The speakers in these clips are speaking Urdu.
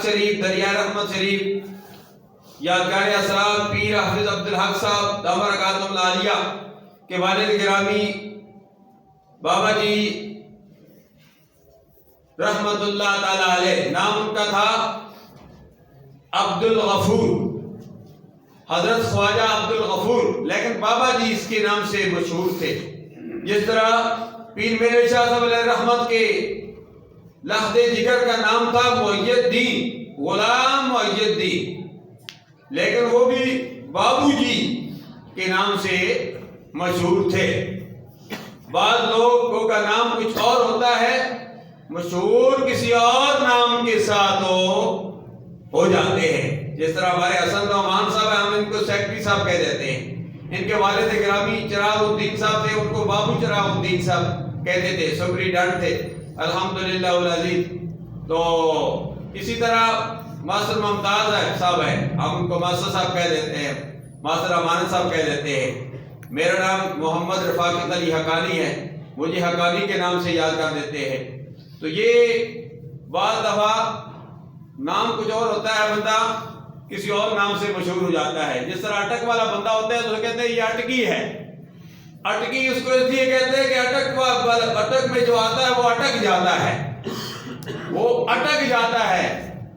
شریف دریا رحمت شریف یادگار اسرار پیر حافظ عبدالحق صاحب دامہ برکاتہم العالیہ کے والد گرامی بابا جی رحمت اللہ تعالی علیہ، نام ان کا تھا عبدالغفور، حضرت خواجہ عبدالغفور، لیکن بابا جی اس کے نام سے مشہور تھے۔ جس طرح پیر میرے شاہ صاحب علیہ رحمت کے لخت جگر کا نام تھا محی الدین، غلام محی الدین، لیکن وہ بھی بابو جی کے نام سے مشہور تھے۔ بعض لوگوں کا نام کچھ اور ہوتا ہے، مشہور کسی اور نام کے ساتھ ہو جاتے ہیں۔ جس طرح ہمارے حسن نعمان صاحب ہیں، ہم ان کو سیکٹری صاحب کہہ دیتے ہیں۔ ان کے والد گرامی چراغ الدین صاحب تھے، ان کو بابو چراغ الدین صاحب کہتے تھے، سپرنٹینڈنٹ تھے الحمدللہ العزیز۔ تو اسی طرح ماسٹر ممتاز صاحب ہیں، ہم ان کو ماسٹر صاحب کہہ دیتے ہیں، ماسٹر امانت صاحب کہہ دیتے ہیں۔ میرا نام محمد رفاقت علی حقانی ہے، مجھے حقانی کے نام سے یاد کر دیتے ہیں۔ تو یہ بعض دفعہ نام کچھ اور ہوتا ہے، بندہ کسی اور نام سے مشہور ہو جاتا ہے۔ جس طرح اٹک والا بندہ ہوتا ہے تو کہتے ہیں یہ اٹکی ہے، اٹکی اس کو اس لیے کہتے ہیں کہ اٹک میں جو آتا ہے وہ اٹک جاتا ہے، وہ اٹک جاتا ہے۔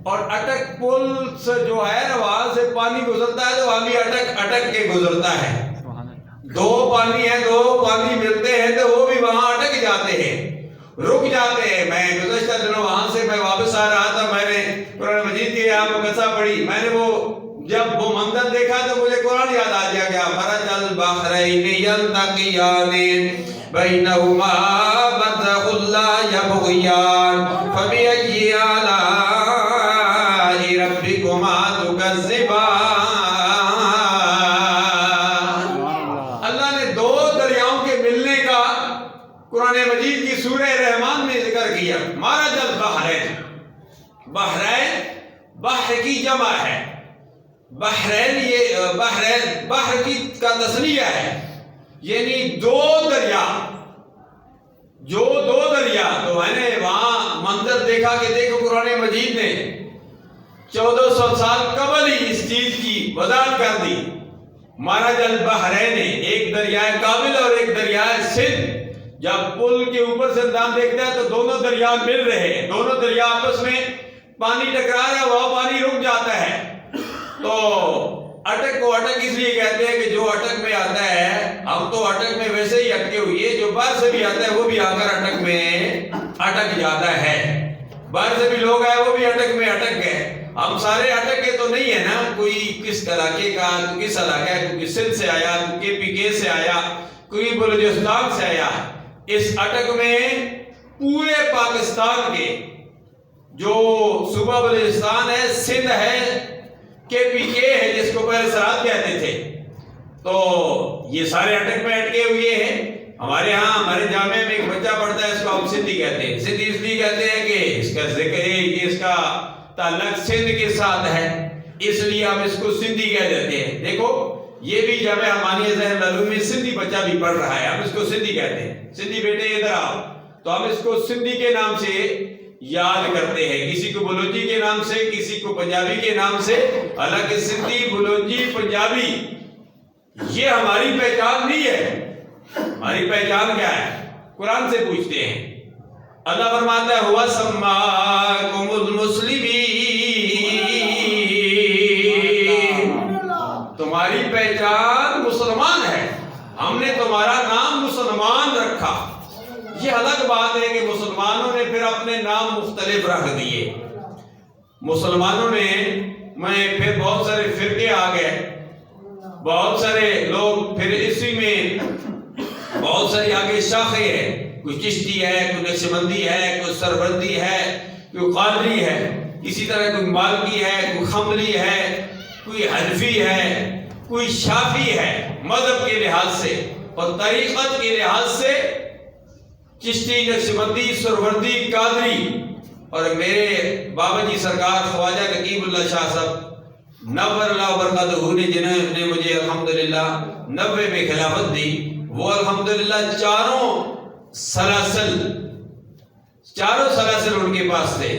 اور اٹک پل سے جو ہے نا وہاں سے پانی گزرتا ہے تو وہاں بھی اٹک کے گزرتا ہے۔ دو پانی ہیں، دو پانی ملتے ہیں تو وہ بھی وہاں اٹک جاتے ہیں، رک جاتے ہیں۔ میں گزشتہ دنوں وہاں سے میں واپس آ رہا تھا، میں نے قرآن مجید کی یہاں مقصہ پڑھی، میں نے جب وہ منظر دیکھا تو مجھے قرآن یاد آ گیا، مرج البحرین یلتقیان بینہما برزخ لا یبغیان فبأی آلاء ربکما تکذبان۔ اللہ نے دو دریاؤں کے ملنے کا قرآن مجید کی سورہ رحمان میں ذکر کیا۔ مرج البحرین، بحرین بحر کی جمع ہے، بحرین یہ بحر کی کا تسنیہ ہے، یعنی دو دریا، جو دو دریا۔ تو میں نے وہاں منظر دیکھا کہ دیکھو قرآن مجید نے 1400 سال قبل ہی اس چیز کی وضاحت کر دی۔ مرج البحرین، ایک دریائے کابل اور ایک دریائے سندھ۔ جب پل کے اوپر سے انسان دیکھتا ہے تو دونوں دریا مل رہے ہیں، دونوں دریا آپس میں پانی ٹکرا رہا ہے، وہاں پانی رک جاتا ہے۔ تو اٹک کو اٹک اس لیے کہتے ہیں کہ جو اٹک میں آتا ہے، ہم تو اٹک میں ویسے ہی اٹکے ہوئے، جو باہر سے بھی آتا ہے وہ بھی آ کر اٹک میں اٹک جاتا ہے۔ باہر سے بھی لوگ آئے وہ بھی اٹک میں اٹک گئے۔ ہم سارے اٹک کے تو نہیں ہیں نا، کوئی کس علاقے کا، کوئی کس علاقے کا، کوئی سندھ سے آیا، کوئی KPK سے آیا، کوئی بلوچستان سے آیا۔ اس اٹک میں پورے پاکستان کے جو صوبہ بلوچستان ہے، سندھ ہے، KPK ہے جس کو پہلے سرحد کہتے تھے، تو یہ سارے اٹک میں اٹکے ہوئے ہیں۔ ہمارے ہاں ہمارے جامعہ میں ایک بچہ پڑھتا ہے، اس کو ہم سندھی کہتے ہیں۔ سندھی اس لیے کہتے ہیں کہ اس کا ذکر ہے، اس کا تعلق سندھ کے ساتھ ہے، اس لیے ہم اس کو سندھی کہہ دیتے ہیں۔ دیکھو یہ بھی جامعہ امانیہ ذہن العلوم میں سندھی بچہ بھی پڑھ رہا ہے، ہم اس کو سندھی کہتے ہیں۔ سندھی بیٹے ادھر آؤ، تو ہم اس کو سندھی کے نام سے یاد کرتے ہیں، کسی کو بلوچی کے نام سے، کسی کو پنجابی کے نام سے۔ حالانکہ سندھی، بلوچی، پنجابی یہ ہماری پہچان نہیں ہے۔ ہماری پہچان کیا ہے؟ قرآن سے پوچھتے ہیں۔ اللہ فرماتا ہے ہوا سماکم المسلمین، تمہاری پہچان مسلمان ہے، ہم نے تمہارا نام مسلمان رکھا۔ یہ الگ بات ہے کہ مسلمانوں نے پھر اپنے نام مختلف رکھ دیے، مسلمانوں نے میں پھر بہت سارے فرقے آ گئے، بہت سارے لوگ پھر اسی میں بہت ساری آگے شاخیں ہیں، کوئی چشتی ہے، کوئی نقشبندی ہے، کوئی سربندی ہے، کوئی قادری ہے، اسی طرح کوئی مالکی ہے، کوئی خملی ہے، کوئی حنفی ہے، کوئی شافی ہے۔ مذہب کے لحاظ سے اور طریقت کے لحاظ سے چشتی، نقشبندی، سروردی، قادری، اور میرے بابا جی سرکار خواجہ نقیب اللہ شاہ صاحب نور اللہ برکاتہ نے جنہوں نے مجھے الحمدللہ 90 میں خلافت دی، وہ الحمدللہ چاروں سلاسل ان کے پاس تھے۔